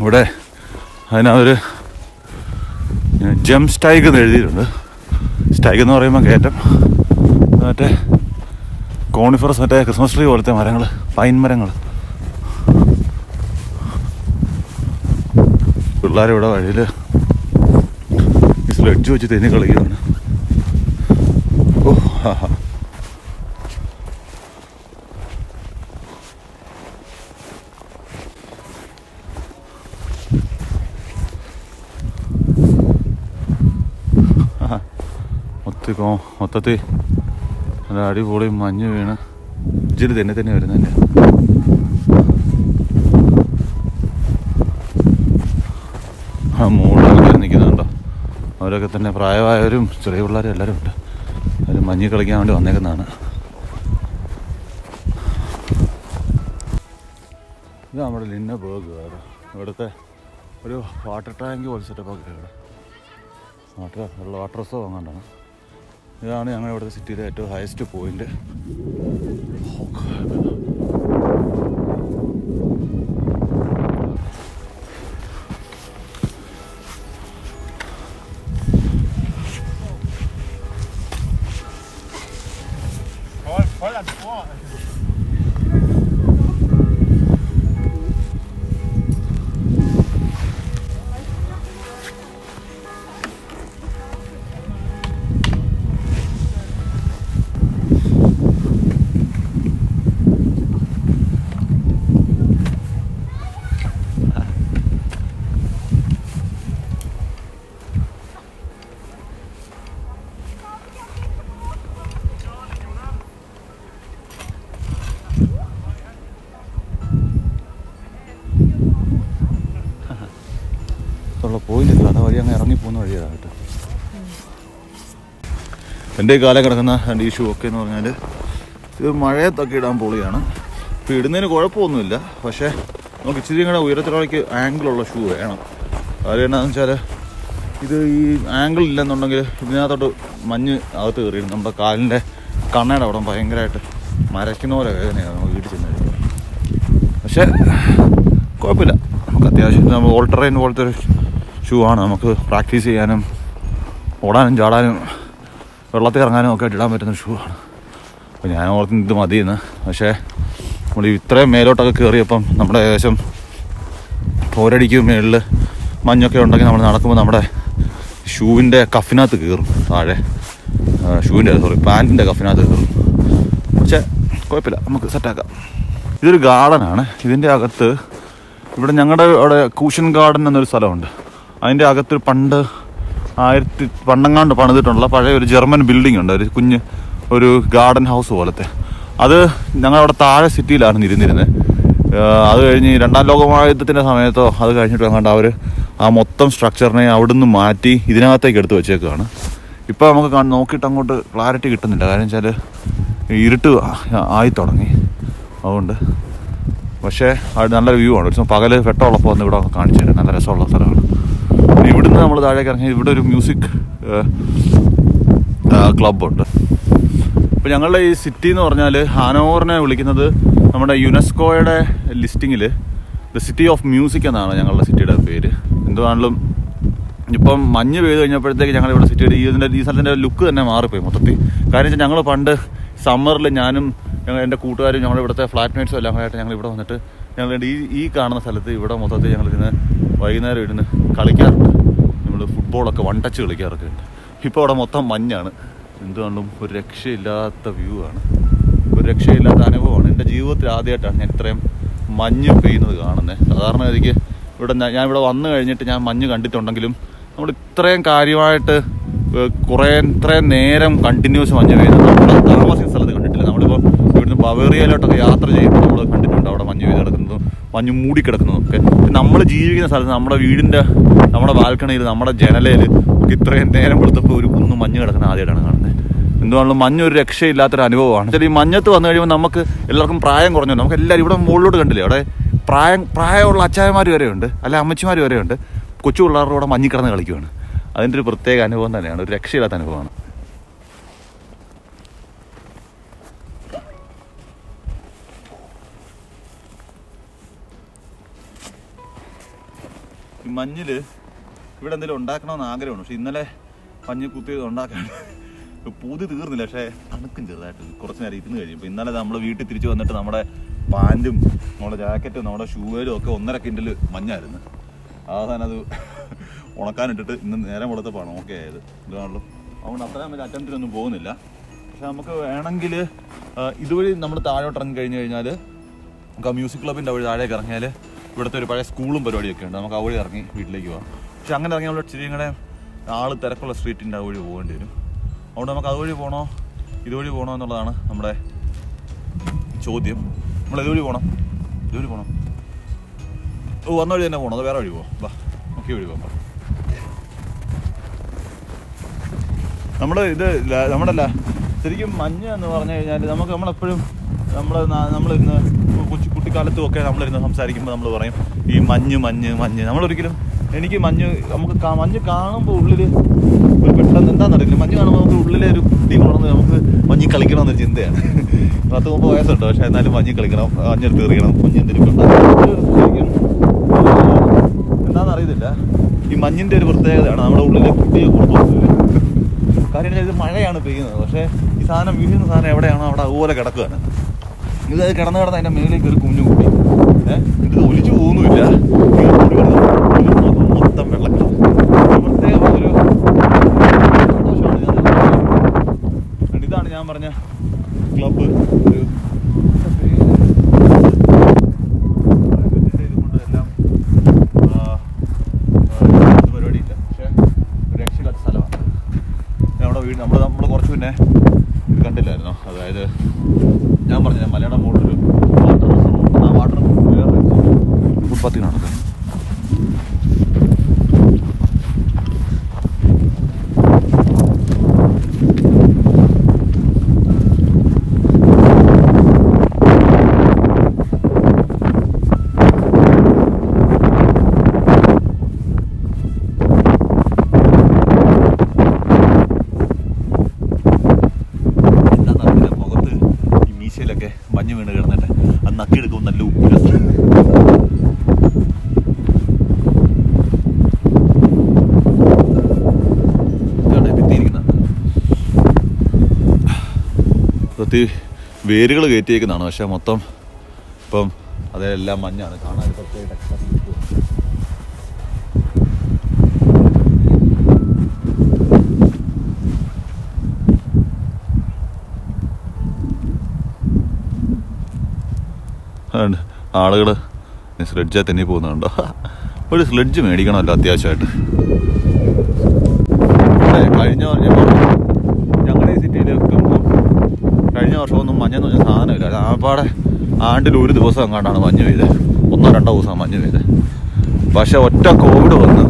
ഇവിടെ അതിനൊരു ജംപ് സ്റ്റൈക്ക് എന്ന് എഴുതിയിട്ടുണ്ട്. സ്റ്റൈക്ക് എന്ന് പറയുമ്പോൾ കയറ്റം. മറ്റേ കോണിഫറസ്, മറ്റേ ക്രിസ്മസ് ട്രീ പോലത്തെ മരങ്ങൾ, പൈൻ മരങ്ങൾ. പിള്ളേരിവിടെ വഴിയിൽ ഈ സ്ലെഡ്ജ് വെച്ച് തെന്നി കളിക്കുകയാണ്. ഓ ഹാ ഹാ. മൊത്തത്തിൽ നല്ല അടിപൊളി മഞ്ഞ് വീണ് ഇച്ചിരി തന്നെ വരുന്നതന്നെ. ആ മൂടൊക്കെ നിൽക്കുന്നുണ്ടോ. അവരൊക്കെ തന്നെ പ്രായമായവരും ചെറിയ പിള്ളേരും എല്ലാവരും ഉണ്ട്. അവർ മഞ്ഞ് കളിക്കാൻ വേണ്ടി വന്നേക്കുന്നതാണ്. ഇത് നമ്മുടെ ലിന്നബർഗ് വേറെ ഇവിടുത്തെ ഒരു വാട്ടർ ടാങ്ക് പോലെ സെറ്റപ്പൊക്കെ ഇവിടെ. വാട്ടർ റിസർവ് അങ്ങാണ്ടാണ്. ഇതാണ് ഞങ്ങൾ ഇവിടുത്തെ സിറ്റിയിലെ ഏറ്റവും ഹയസ്റ്റ് പോയിന്റ്. ആയിട്ട്. എൻ്റെ ഈ കാലം കിടക്കുന്ന ഈ ഷൂ ഒക്കെ എന്ന് പറഞ്ഞാൽ ഇത് മഴയത്തൊക്കെ ഇടാൻ പൊളിയാണ്. ഇപ്പോൾ ഇടുന്നതിന് കുഴപ്പമൊന്നുമില്ല, പക്ഷേ നമുക്ക് ഇച്ചിരി കൂടെ ഉയരത്തിലേക്ക് ആംഗിളുള്ള ഷൂ വേണം. കാര്യം എന്താണെന്ന് വെച്ചാൽ ഇത് ഈ ആംഗിൾ ഇല്ലെന്നുണ്ടെങ്കിൽ ഇതിനകത്തോട്ട് മഞ്ഞ് അകത്ത് കയറിയിരുന്നു നമ്മുടെ കാലിൻ്റെ കണ്ണയുടെ അവിടെ ഭയങ്കരമായിട്ട് മരയ്ക്കുന്ന പോലെ വേദനയാണ് നമുക്ക് വീട്ടിൽ ചെന്ന് കഴിയുമ്പോൾ. പക്ഷേ കുഴപ്പമില്ല, നമുക്ക് അത്യാവശ്യം നമ്മൾ ഓൾട്ടറൈൻ പോലത്തെ ഒരു ഷൂ ആണ്. നമുക്ക് പ്രാക്ടീസ് ചെയ്യാനും ഓടാനും ചാടാനും വെള്ളത്തിൽ ഇറങ്ങാനും ഒക്കെ ഇടാൻ പറ്റുന്ന ഷൂ ആണ്. അപ്പോൾ ഞാൻ ഓർത്ത് ഇത് മതിയെന്ന്. പക്ഷേ നമ്മൾ ഇത്രയും മേലോട്ടൊക്കെ കയറിയപ്പം നമ്മുടെ ഏകദേശം പോരടിക്കും മേളിൽ മഞ്ഞൊക്കെ ഉണ്ടെങ്കിൽ നമ്മൾ നടക്കുമ്പോൾ നമ്മുടെ ഷൂവിൻ്റെ കഫിനകത്ത് കയറും, താഴെ പാൻറ്റിൻ്റെ കഫിനകത്ത് കയറും. പക്ഷേ കുഴപ്പമില്ല, നമുക്ക് സെറ്റാക്കാം. ഇതൊരു ഗാർഡനാണ്. ഇതിൻ്റെ അകത്ത് ഇവിടെ ഞങ്ങളുടെ അവിടെ കൂഷൻ ഗാർഡൻ എന്നൊരു സ്ഥലമുണ്ട്. അതിൻ്റെ അകത്ത് പണ്ടങ്ങാണ്ട് പണിതിട്ടുള്ള പഴയ ഒരു ജർമ്മൻ ബിൽഡിംഗ് ഉണ്ട്, ഒരു കുഞ്ഞ് ഒരു ഗാർഡൻ ഹൗസ് പോലത്തെ. അത് ഞങ്ങളവിടെ താഴെ സിറ്റിയിലാണ് ഇരുന്നിരുന്നത്. അത് കഴിഞ്ഞ് 2ാം ലോകമഹായുദ്ധത്തിൻ്റെ സമയത്തോ അത് കഴിഞ്ഞിട്ട് കണ്ട് അവർ ആ മൊത്തം സ്ട്രക്ചറിനെ അവിടുന്ന് മാറ്റി ഇതിനകത്തേക്ക് എടുത്ത് വെച്ചേക്കുകയാണ്. ഇപ്പോൾ നമുക്ക് നോക്കിയിട്ട് അങ്ങോട്ട് ക്ലാരിറ്റി കിട്ടുന്നില്ല. കാര്യം വെച്ചാൽ ഇരുട്ട് ആയി തുടങ്ങി. അതുകൊണ്ട് പക്ഷേ അത് നല്ലൊരു വ്യൂ ആണ്. ഒരു ദിവസം പകൽ വെട്ടമുള്ളപ്പോൾ വന്ന് ഇവിടെ കാണിച്ചു തരാം. നല്ല രസമുള്ള സ്ഥലമാണ്. ഇവിടുന്ന് നമ്മൾ താഴേക്ക് ഇറങ്ങി ഇവിടെ ഒരു മ്യൂസിക് ക്ലബ്ബുണ്ട്. ഇപ്പോൾ ഞങ്ങളുടെ ഈ സിറ്റി എന്ന് പറഞ്ഞാൽ ഹാനോവറിനെ വിളിക്കുന്നത് നമ്മുടെ യുനെസ്കോയുടെ ലിസ്റ്റിങ്ങിൽ ദ സിറ്റി ഓഫ് മ്യൂസിക് എന്നാണ് ഞങ്ങളുടെ സിറ്റിയുടെ പേര്. എന്തുവാണെങ്കിലും ഇപ്പം മഞ്ഞ് പെയ്ത് കഴിഞ്ഞപ്പോഴത്തേക്ക് ഞങ്ങളിവിടെ സിറ്റിയുടെ ഈ സ്ഥലത്തിൻ്റെ ലുക്ക് തന്നെ മാറിപ്പോയി മൊത്തത്തിൽ. കാര്യം വെച്ചാൽ ഞങ്ങൾ പണ്ട് സമ്മറിൽ ഞാനും എൻ്റെ കൂട്ടുകാരും ഞങ്ങളുടെ ഇവിടുത്തെ ഫ്ലാറ്റ്മേറ്റ്സും എല്ലാം ആയിട്ട് ഞങ്ങൾ ഇവിടെ വന്നിട്ട് ഞങ്ങൾ ഈ കാണുന്ന സ്ഥലത്ത് ഇവിടെ മൊത്തത്തിൽ ഞങ്ങളിരുന്ന് വൈകുന്നേരം ഇരുന്ന് കളിക്കാറുണ്ട്. നമ്മൾ ഫുട്ബോളൊക്കെ 1 ടച്ച് കളിക്കാറൊക്കെ ഉണ്ട്. ഇപ്പോൾ അവിടെ മൊത്തം മഞ്ഞാണ്. എന്തുകൊണ്ടും ഒരു രക്ഷയില്ലാത്ത വ്യൂ ആണ്, ഒരു രക്ഷയില്ലാത്ത അനുഭവമാണ്. എൻ്റെ ജീവിതത്തിൽ ആദ്യമായിട്ടാണ് ഞാൻ ഇത്രയും മഞ്ഞ് പെയ്യുന്നത് കാണുന്നത്. സാധാരണ എനിക്ക് ഞാൻ ഇവിടെ വന്നു കഴിഞ്ഞിട്ട് ഞാൻ മഞ്ഞ് കണ്ടിട്ടുണ്ടെങ്കിലും നമ്മൾ ഇത്രയും കാര്യമായിട്ട് ഇത്രയും നേരം കണ്ടിന്യൂസ് മഞ്ഞ് പെയ്യുന്നത് നമ്മുടെ താമസിക്കുന്ന സ്ഥലത്ത് കണ്ടിട്ടില്ല. നമ്മളിപ്പോൾ ഇവിടുന്ന് ബവേറിയയിലോട്ടൊക്കെ യാത്ര ചെയ്യുമ്പോൾ നമ്മൾ കണ്ടിട്ടുണ്ട് അവിടെ മഞ്ഞ് പെയ്ത് കിടക്കുന്നതും മഞ്ഞ് മൂടിക്കിടക്കുന്നതൊക്കെ. നമ്മൾ ജീവിക്കുന്ന സ്ഥലത്ത് നമ്മുടെ ബാൽക്കണിയിൽ നമ്മുടെ ജനലയിൽ ഇത്രയും നേരം കൊടുത്തപ്പോൾ ഒരു കുന്ന് മഞ്ഞ് കിടക്കുന്ന ആദ്യമായിട്ടാണ് കാണുന്നത്. എന്തുകൊണ്ടും മഞ്ഞൊരു രക്ഷയില്ലാത്തൊരു അനുഭവമാണ്. ഈ മഞ്ഞത്ത് വന്നു കഴിയുമ്പോൾ നമുക്ക് എല്ലാവർക്കും പ്രായം കുറഞ്ഞു. നമുക്ക് എല്ലാവരും ഇവിടെ മുകളിലോട്ട് കണ്ടില്ലേ, അവിടെ പ്രായമുള്ള അച്ചായന്മാർ വരെയുണ്ട്, അല്ല അമ്മച്ചിമാർ വരെയുണ്ട്. കൊച്ചു പിള്ളേരുടെ കൂടെ മഞ്ഞിൽ കിടന്ന് കളിക്കുകയാണ്. അതിൻ്റെ ഒരു പ്രത്യേക അനുഭവം തന്നെയാണ്, ഒരു രക്ഷയില്ലാത്ത അനുഭവമാണ്. ഈ മഞ്ഞിൽ ഇവിടെ എന്തെങ്കിലും ഉണ്ടാക്കണമെന്ന് ആഗ്രഹമാണ്. പക്ഷെ ഇന്നലെ മഞ്ഞ് കുത്തിയത് ഉണ്ടാക്കാൻ പൂതി തീർന്നില്ല. പക്ഷേ തണുക്കും ചെറുതായിട്ട് കുറച്ച് നേരം ഇരുന്ന് കഴിയുമ്പോൾ. ഇന്നലെ നമ്മൾ വീട്ടിൽ തിരിച്ച് വന്നിട്ട് നമ്മുടെ പാൻറ്റും നമ്മുടെ ജാക്കറ്റും നമ്മുടെ ഷൂവേലും ഒക്കെ 1.5 കിൻഡൽ മഞ്ഞായിരുന്നു. അവസാനം അത് ഉണക്കാനിട്ടിട്ട് ഇന്ന് നേരം വെളുത്തപ്പോഴാണ് ഓക്കെ ആയത്. ഇതാണല്ലോ, അതുകൊണ്ട് അത്രയും വലിയ അറ്റംപ്റ്റിനൊന്നും പോകുന്നില്ല. പക്ഷെ നമുക്ക് വേണമെങ്കിൽ ഇതുവഴി നമ്മൾ താഴോട്ട് ഇറങ്ങി കഴിഞ്ഞ് കഴിഞ്ഞാൽ നമുക്ക് ആ മ്യൂസിക് ക്ലബിൻ്റെ വഴി താഴേക്ക് ഇറങ്ങിയാൽ ഇവിടുത്തെ ഒരു പഴയ സ്കൂളും പരിപാടിയൊക്കെ ഉണ്ട്. നമുക്ക് ആ വഴി ഇറങ്ങി വീട്ടിലേക്ക് പോകാം. പക്ഷെ അങ്ങനെ ഇറങ്ങി നമ്മൾ ഇച്ചിരി കൂടെ ആൾ തിരക്കുള്ള സ്ട്രീറ്റിൻ്റെ ആ വഴി പോകേണ്ടി വരും. അതുകൊണ്ട് നമുക്ക് അതുവഴി പോകണോ ഇതുവഴി പോകണോ എന്നുള്ളതാണ് നമ്മുടെ ചോദ്യം. നമ്മൾ ഇതുവഴി പോകണം. വന്ന വഴി തന്നെ പോകണം, അത് വേറെ വഴി പോകാം. വാ, നമുക്ക് ഈ വഴി പോകാം. നമ്മളല്ല ശരിക്കും മഞ്ഞ് എന്ന് പറഞ്ഞു കഴിഞ്ഞാൽ നമ്മളെപ്പോഴും നമ്മളിന്ന് കുട്ടിക്കാലത്തും ഒക്കെ നമ്മളിരുന്ന് സംസാരിക്കുമ്പോൾ നമ്മൾ പറയും ഈ മഞ്ഞ്. നമ്മളൊരിക്കലും എനിക്ക് മഞ്ഞ് കാണുമ്പോൾ ഉള്ളിൽ ഒരു പെട്ടെന്ന് എന്താണെന്നറിയില്ല, മഞ്ഞ് കാണുമ്പോൾ നമുക്ക് ഉള്ളിലെ ഒരു കുട്ടി കൊണ്ടുവന്ന് നമുക്ക് മഞ്ഞ് കളിക്കണമെന്നൊരു ചിന്തയാണ്. 10-30 വയസ്സുണ്ട്, പക്ഷേ എന്നാലും മഞ്ഞ് കളിക്കണം, മഞ്ഞെടുത്ത് എറിയണം, മഞ്ഞ് എന്തെങ്കിലും ശരിക്കും എന്താണെന്നറിയത്തില്ല. ഈ മഞ്ഞിൻ്റെ ഒരു പ്രത്യേകതയാണ് നമ്മുടെ ഉള്ളിലെ കുട്ടിയെ കൊടുത്തു. കാര്യം ഇത് മഴയാണ് പെയ്യുന്നത്, പക്ഷേ ഈ സാധനം വീഴുന്ന സാധനം എവിടെയാണോ അവിടെ അതുപോലെ കിടക്കുകയാണ്. ഇത് കിടന്ന് അതിൻ്റെ മേലേക്ക് ഒരു കുഞ്ഞു കുട്ടി ഇത് ഒലിച്ചു പോകുന്നുമില്ല. മൊത്തം വെള്ളക്കളർ പ്രത്യേകമായൊരു സന്തോഷമാണ്. ഇതാണ് ഞാൻ പറഞ്ഞ ക്ലബ്ബ്. ഒരു ഇതുകൊണ്ട് എല്ലാം പരിപാടിയില്ല, പക്ഷേ ഒരു രക്ഷയില്ലാത്ത സ്ഥലമാണ്. നമ്മുടെ വീട് നമ്മൾ കുറച്ച് പിന്നെ ഇത് കണ്ടില്ലായിരുന്നോ, അതായത് ഞാൻ പറഞ്ഞ മലയുടെ മുകളിലൊരു വാട്ടർ റിസർവ്. ആ വാട്ടർ വേറെ ഫുട്പാത്തിനാണ്. കെട്ടി വേരുകൾ കയറ്റിയേക്കുന്നതാണ്. പക്ഷേ മൊത്തം ഇപ്പം അതെല്ലാം മഞ്ഞാണ്. കാണാൻ പ്രത്യേക ആളുകൾ സ്ലെഡ്ജാ തന്നെ പോകുന്നുണ്ടോ? ഒരു സ്ലെഡ്ജ് മേടിക്കണമല്ലോ അത്യാവശ്യമായിട്ട്. കഴിഞ്ഞ ഞങ്ങളുടെ ഈ സിറ്റിയിൽ കഴിഞ്ഞ വർഷമൊന്നും മഞ്ഞെന്ന് പറഞ്ഞ സാധനമില്ല. ആപ്പാടെ ആണ്ടിൽ ഒരു ദിവസം എങ്ങാണ്ടാണ് മഞ്ഞ് പെയ്തത്, 1-2 ദിവസം മഞ്ഞ് പെയ്തത്. പക്ഷെ ഒറ്റ കോവിഡ് വന്ന്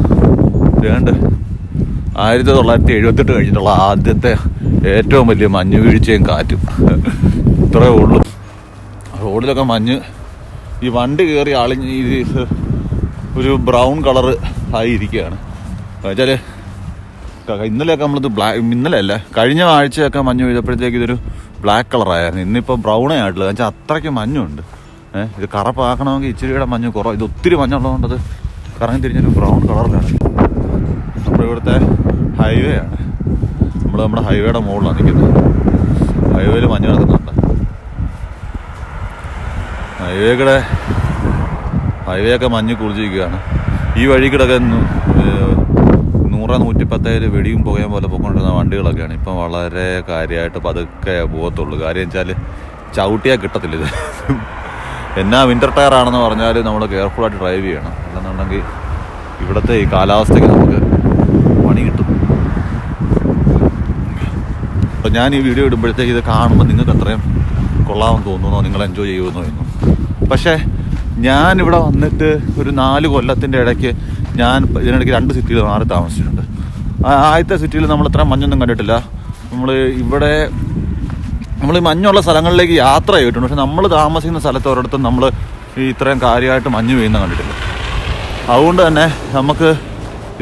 1978 കഴിഞ്ഞിട്ടുള്ള ആദ്യത്തെ ഏറ്റവും വലിയ മഞ്ഞ് വീഴ്ചയും കാറ്റും ഇത്രയേ ഉള്ളൂ. റോഡിലൊക്കെ മഞ്ഞ് ഈ വണ്ടി കയറി അളിഞ്ഞ് ഇത് ഒരു ബ്രൗൺ കളറ് ആയിരിക്കുകയാണ്. വെച്ചാൽ ഇന്നലെയൊക്കെ നമ്മളിത് ഇന്നലെ അല്ല കഴിഞ്ഞ ആഴ്ചയൊക്കെ മഞ്ഞ് പെയ്തപ്പോഴത്തേക്ക് ഇതൊരു ബ്ലാക്ക് കളറായിരുന്നു. ഇന്നിപ്പോൾ ബ്രൗണേ ആയിട്ടുള്ളത്. വെച്ചാൽ അത്രയ്ക്ക് മഞ്ഞുണ്ട്. ഇത് കറപ്പാക്കണമെങ്കിൽ ഇച്ചിരിയുടെ മഞ്ഞ് കുറവ്. ഇത് ഒത്തിരി മഞ്ഞുള്ളതുകൊണ്ട് അത് കറങ്ങി തിരിഞ്ഞൊരു ബ്രൗൺ കളറിലാണ്. നമ്മുടെ ഇവിടുത്തെ ഹൈവേ ആണ്. നമ്മുടെ ഹൈവേയുടെ മുകളിലാണ് നിൽക്കുന്നത്. ഹൈവേയിൽ മഞ്ഞ് കിടക്കുന്നുണ്ട്. ഹൈവേ ഒക്കെ മഞ്ഞ് കുളിച്ചിരിക്കുകയാണ്. ഈ വഴി കിടക്കെ 100-110 വെടിയും പുകയും പോലെ പൊക്കൊണ്ടിരുന്ന വണ്ടികളൊക്കെയാണ്. ഇപ്പം വളരെ കാര്യമായിട്ട് പതുക്കെ പോകത്തുള്ളൂ. കാര്യം വെച്ചാൽ ചവിട്ടിയാൽ കിട്ടത്തില്ല. ഇത് എന്നാ വിൻ്റർ ടയർ ആണെന്ന് പറഞ്ഞാൽ നമ്മൾ കെയർഫുള്ളായിട്ട് ഡ്രൈവ് ചെയ്യണം. അല്ലെന്നുണ്ടെങ്കിൽ ഇവിടുത്തെ ഈ കാലാവസ്ഥയ്ക്ക് നമുക്ക് പണി കിട്ടും. അപ്പോൾ ഞാൻ ഈ വീഡിയോ ഇടുമ്പോഴത്തേക്ക് ഇത് കാണുമ്പോൾ നിങ്ങൾക്ക് അത്രയും കൊള്ളാമെന്ന് തോന്നുന്നോ, നിങ്ങൾ എൻജോയ് ചെയ്യുമെന്നോ എന്നും. പക്ഷേ ഞാനിവിടെ വന്നിട്ട് ഒരു 4 കൊല്ലത്തിൻ്റെ ഇടയ്ക്ക് ഞാൻ ഇതിനിടയ്ക്ക് 2 സിറ്റിയിൽ മാറി താമസിച്ചിട്ടുണ്ട്. ആദ്യത്തെ സിറ്റിയിൽ നമ്മൾ ഇത്ര മഞ്ഞൊന്നും കണ്ടിട്ടില്ല. നമ്മൾ ഈ മഞ്ഞുള്ള സ്ഥലങ്ങളിലേക്ക് യാത്ര ചെയ്തിട്ടുണ്ട്. പക്ഷെ നമ്മൾ താമസിക്കുന്ന സ്ഥലത്ത് ഒരിടത്തും നമ്മൾ ഈ ഇത്രയും കാര്യമായിട്ട് മഞ്ഞ് പെയ്യുന്ന കണ്ടിട്ടില്ല. അതുകൊണ്ട് തന്നെ നമുക്ക്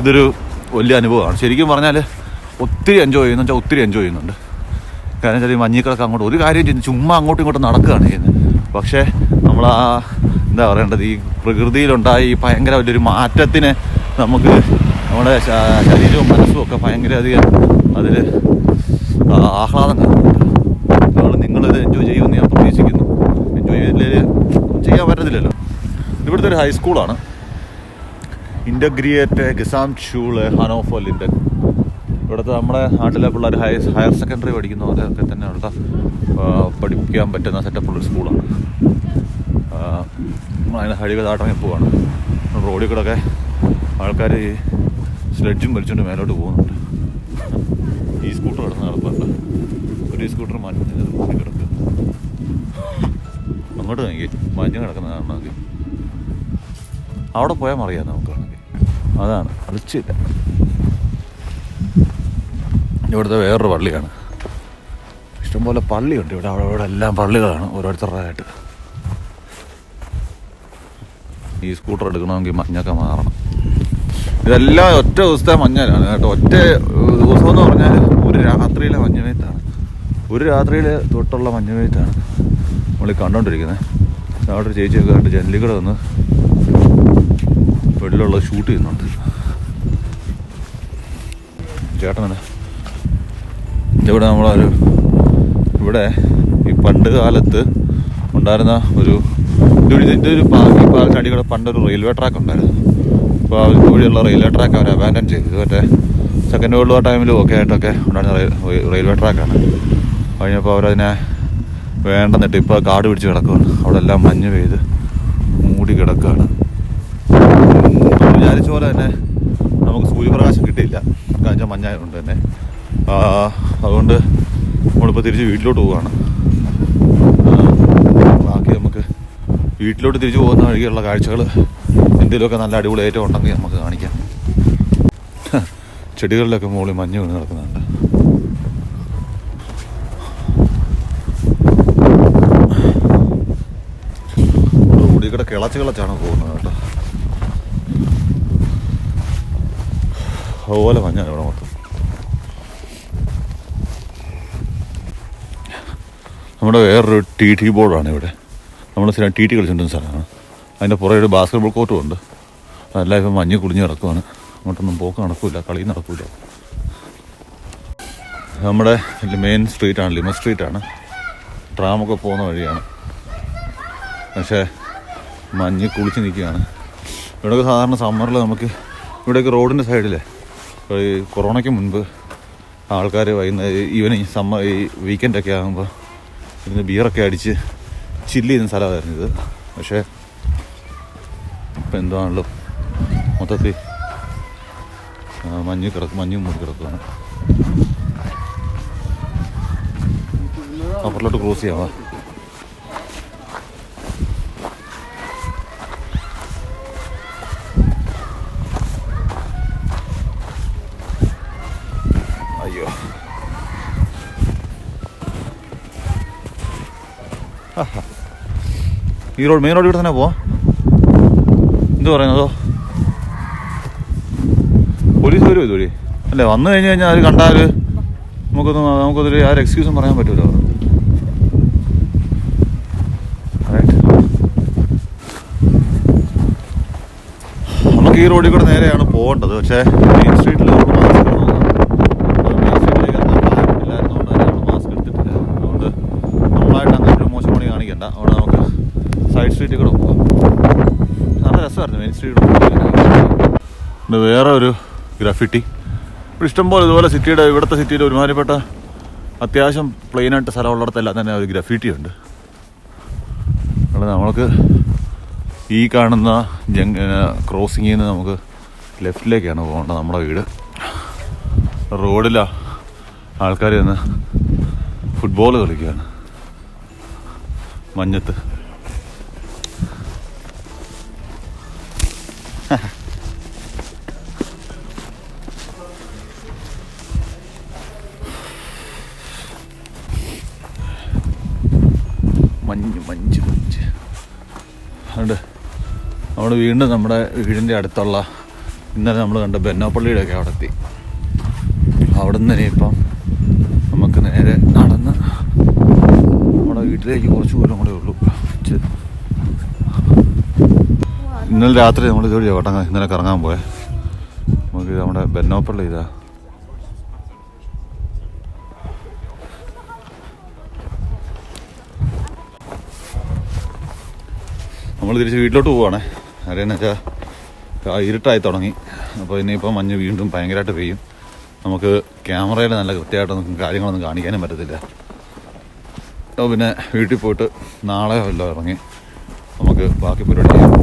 ഇതൊരു വലിയ അനുഭവമാണ്. ശരിക്കും പറഞ്ഞാൽ ഒത്തിരി എൻജോയ് ചെയ്യുന്നുണ്ട്. കാരണം വെച്ചാൽ ഈ മഞ്ഞിക്കിടക്ക് അങ്ങോട്ട് ഒരു കാര്യം ചെയ്യുന്നു, ചുമ്മാ അങ്ങോട്ടും ഇങ്ങോട്ടും നടക്കുകയാണ് ചെയ്യുന്നത്. പക്ഷേ നമ്മൾ എന്താ പറയേണ്ടത്, ഈ പ്രകൃതിയിലുണ്ടായ ഈ ഭയങ്കര വലിയൊരു മാറ്റത്തിന് നമുക്ക് നമ്മുടെ ശരീരവും മനസ്സും ഒക്കെ ഭയങ്കര അധികം അതിൽ ആഹ്ലാദം കാണുന്നുണ്ട്. നിങ്ങളിത് എൻജോയ് ചെയ്യുമെന്ന് ഞാൻ പ്രതീക്ഷിക്കുന്നു. എൻജോയ് ചെയ്തില്ലെങ്കിൽ ചെയ്യാൻ പറ്റത്തില്ലല്ലോ. ഇവിടുത്തെ ഒരു ഹൈസ്കൂളാണ്, ഇൻ്റഗ്രേറ്റഡ് ഗസാംഷൂള് ഹാനോഫർ ലിൻഡൻബർഗ്. ഇവിടുത്തെ നമ്മുടെ നാട്ടിലെ പിള്ളേർ ഹയർ സെക്കൻഡറി പഠിക്കുന്ന പോലെയൊക്കെ തന്നെ അവിടുത്തെ പഠിപ്പിക്കാൻ പറ്റുന്ന സെറ്റപ്പുള്ളൊരു സ്കൂളാണ്. അതിന് ഹരികതാട്ടമേ പോവാണ്. റോഡിൽ കൂടെയൊക്കെ ആൾക്കാർ ഈ സ്ലെഡ്ജും വലിച്ചുകൊണ്ട് മേലോട്ട് പോകുന്നുണ്ട്. ഈ സ്കൂട്ടർ കിടന്ന് നടക്കുന്നുണ്ട്. ഒരു സ്കൂട്ടർ മഞ്ഞ് റോഡിൽ കിടക്കുക. അങ്ങോട്ട് നോക്കി മഞ്ഞ് കിടക്കുന്ന കാണണമെങ്കിൽ അവിടെ പോയാൽ മറിയാം നമുക്കാണെങ്കിൽ. അതാണ് അളിച്ചില്ല. ഇവിടുത്തെ വേറൊരു പള്ളിയാണ്. ഇഷ്ടംപോലെ പള്ളിയുണ്ട് ഇവിടെ. അവിടെ എല്ലാം പള്ളികളാണ് ഓരോരുത്തരുടേതായിട്ട്. ഈ സ്കൂട്ടർ എടുക്കണമെങ്കിൽ മഞ്ഞൊക്കെ മാറണം. ഇതെല്ലാം ഒറ്റ ദിവസത്തെ മഞ്ഞലാണ് കേട്ടോ. ഒറ്റ ദിവസം എന്ന് പറഞ്ഞാൽ ഒരു രാത്രിയിലെ മഞ്ഞുമേത്താണ്. ഒരു രാത്രിയിൽ തൊട്ടുള്ള മഞ്ഞുമേത്താണ് നമ്മൾ കണ്ടുകൊണ്ടിരിക്കുന്നത്. അവിടെ ഒരു ചേച്ചിയൊക്കെ കണ്ട് ജനലിക്കൂടെ വന്ന് വെള്ളിലുള്ള ഷൂട്ട് ചെയ്യുന്നുണ്ട്. ചേട്ടനല്ലേ ഇവിടെ ഇവിടെ ഈ പണ്ട് കാലത്ത് ഉണ്ടായിരുന്ന ഇതിൻ്റെ ഒരു പാലക്കാടിയുടെ പണ്ടൊരു റെയിൽവേ ട്രാക്ക് ഉണ്ടായിരുന്നു. അപ്പോൾ അവർ കൂടിയുള്ള റെയിൽവേ ട്രാക്ക് അവർ അബാൻഡൻ ചെയ്തു. മറ്റേ സെക്കൻഡ് വേൾഡ് വാർ ടൈമിലും ഒക്കെ ആയിട്ടൊക്കെ ഉണ്ടായിരുന്ന റെയിൽവേ ട്രാക്കാണ്. കഴിഞ്ഞപ്പോൾ അവരതിനെ വേണ്ടെന്നിട്ട് ഇപ്പോൾ കാട് പിടിച്ച് കിടക്കുകയാണ്. അവിടെ എല്ലാം മഞ്ഞ് പെയ്ത് മൂടി കിടക്കുകയാണ്. വിചാരിച്ച പോലെ തന്നെ നമുക്ക് സൂര്യപ്രകാശം കിട്ടിയില്ല. കാരണം മഞ്ഞായതുകൊണ്ട് തന്നെ. അതുകൊണ്ട് നമ്മളിപ്പോൾ തിരിച്ച് വീട്ടിലോട്ട് പോവുകയാണ്. ബാക്കി നമുക്ക് വീട്ടിലോട്ട് തിരിച്ചു പോകുന്ന വഴിക്കുള്ള കാഴ്ചകൾ എന്തെങ്കിലുമൊക്കെ നല്ല അടിപൊളിയായിട്ട് ഉണ്ടെങ്കിൽ നമുക്ക് കാണിക്കാം. ചെടികളിലൊക്കെ മുകളിൽ മഞ്ഞ് വീണ് കിടക്കുന്നുണ്ട്. റോഡിൽ കൂടെ കിളച്ചാണ് പോകുന്നത് കേട്ടോ. അതുപോലെ മഞ്ഞാണ് ഇവിടെ മൊത്തം. നമ്മുടെ വേറൊരു ടി ബോർഡാണ് ഇവിടെ. നമ്മൾ സ്ഥിരം ടി കളിച്ചിട്ടുള്ള സ്ഥലമാണ്. അതിൻ്റെ പുറകെ ഒരു ബാസ്കറ്റ്ബോൾ കോർട്ടും ഉണ്ട്. അതെല്ലാം ഇപ്പം മഞ്ഞ് കുടിഞ്ഞ് കിടക്കുവാണ്. അങ്ങോട്ടൊന്നും പോക്ക് നടക്കില്ല, കളി നടക്കില്ല. നമ്മുടെ മെയിൻ സ്ട്രീറ്റാണ്, ലിമ സ്ട്രീറ്റാണ്. ട്രാമൊക്കെ പോകുന്ന വഴിയാണ്. പക്ഷേ മഞ്ഞ് കുളിച്ച് നിൽക്കുകയാണ്. ഇവിടെയൊക്കെ സാധാരണ സമ്മറിൽ നമുക്ക് ഇവിടെയൊക്കെ റോഡിൻ്റെ സൈഡിൽ ഈ കൊറോണയ്ക്ക് മുൻപ് ആൾക്കാർ വൈകുന്നേരം ഈവനിങ് ഈ വീക്കെൻഡൊക്കെ ആകുമ്പോൾ ഇരുന്ന് ബിയറൊക്കെ അടിച്ച് ചില്ല് ചെയ്യുന്ന സ്ഥലമായിരുന്നു ഇത്. പക്ഷേ ഇപ്പം എന്താണല്ലോ മൊത്തത്തിൽ മഞ്ഞും മൂടി കിടക്കുകയാണ്. അപ്പുറത്തോട്ട് ക്രോസ് ചെയ്യാവാ. അയ്യോ, ഈ റോഡ് മെയിൻ റോഡ് ഇവിടെ തന്നെ പോവാ. എന്ത് പറയുന്നതോ? പോലീസ് വരുമോ ഇതുവഴി? അല്ലേ, വന്നു കഴിഞ്ഞ് കഴിഞ്ഞാൽ അവർ കണ്ടാൽ നമുക്കതൊരു ആ ഒരു എക്സ്ക്യൂസും പറയാൻ പറ്റുമല്ലോ. നമുക്ക് ഈ റോഡിൽ കൂടെ നേരെയാണ് പോകേണ്ടത്. പക്ഷേ മെയിൻ സ്ട്രീറ്റിൽ മെയിൻ സ്ട്രീറ്റിലേക്ക് എത്താൻ ഇല്ലായിരുന്നുകൊണ്ട് തന്നെ നമ്മൾ മാസ്ക് എടുത്തിട്ടില്ല. അതുകൊണ്ട് നമ്മളായിട്ട് അങ്ങനെ ഒരു മോശം പണി കാണിക്കണ്ട. അവിടെ നമുക്ക് സൈഡ് സ്ട്രീറ്റിൽ കൂടെ പോകാം. നല്ല രസമായിരുന്നു മെയിൻ സ്ട്രീറ്റ്. വേറെ ഒരു ഗ്രാഫിറ്റി ഇവിടെ ഇഷ്ടംപോലെ ഇതുപോലെ ഇവിടുത്തെ സിറ്റിയുടെ ഒരുമാതിരിപ്പെട്ട അത്യാവശ്യം പ്ലെയിനായിട്ട് സ്ഥലമുള്ളിടത്തെല്ലാം തന്നെ ഒരു ഗ്രാഫിറ്റി ഉണ്ട്. അവിടെ നമ്മൾക്ക് ഈ കാണുന്ന ക്രോസിങ്ങിൽ നിന്ന് നമുക്ക് ലെഫ്റ്റിലേക്കാണ് പോകേണ്ടത്. നമ്മുടെ വീട് റോഡിലാണ് ആൾക്കാർ നിന്ന് ഫുട്ബോൾ കളിക്കുകയാണ് മഞ്ഞത്ത്. മഞ്ഞ് അതുകൊണ്ട് നമ്മൾ വീണ്ടും നമ്മുടെ വീടിൻ്റെ അടുത്തുള്ള ഇന്നലെ നമ്മൾ കണ്ട ബെന്നോപ്പള്ളിയുടെയൊക്കെ അവിടെ എത്തി. അവിടെ നിന്ന് ഇനിയിപ്പം നമുക്ക് നേരെ നടന്ന് നമ്മുടെ വീട്ടിലേക്ക് കുറച്ച് ദൂരം കൂടെ ഉള്ളൂ. ഇന്നലെ രാത്രി നമ്മൾ ഇതുവഴി ഇന്നലെ കറങ്ങാൻ പോയെ. നമുക്ക് നമ്മുടെ ബെന്നോപ്പള്ളി ഇതാ. നമ്മൾ തിരിച്ച് വീട്ടിലോട്ട് പോവുകയാണേ. അറിയാന്ന് വെച്ചാൽ ഇരുട്ടായി തുടങ്ങി. അപ്പോൾ ഇനിയിപ്പോൾ മഞ്ഞ് വീണ്ടും ഭയങ്കരമായിട്ട് പെയ്യും. നമുക്ക് ക്യാമറയിൽ നല്ല കൃത്യമായിട്ടൊന്നും കാര്യങ്ങളൊന്നും കാണിക്കാനും പറ്റത്തില്ല. അപ്പോൾ പിന്നെ വീട്ടിൽ പോയിട്ട് നാളെ വല്ലതും ഇറങ്ങി നമുക്ക് ബാക്കി പരിപാടി ചെയ്യാം.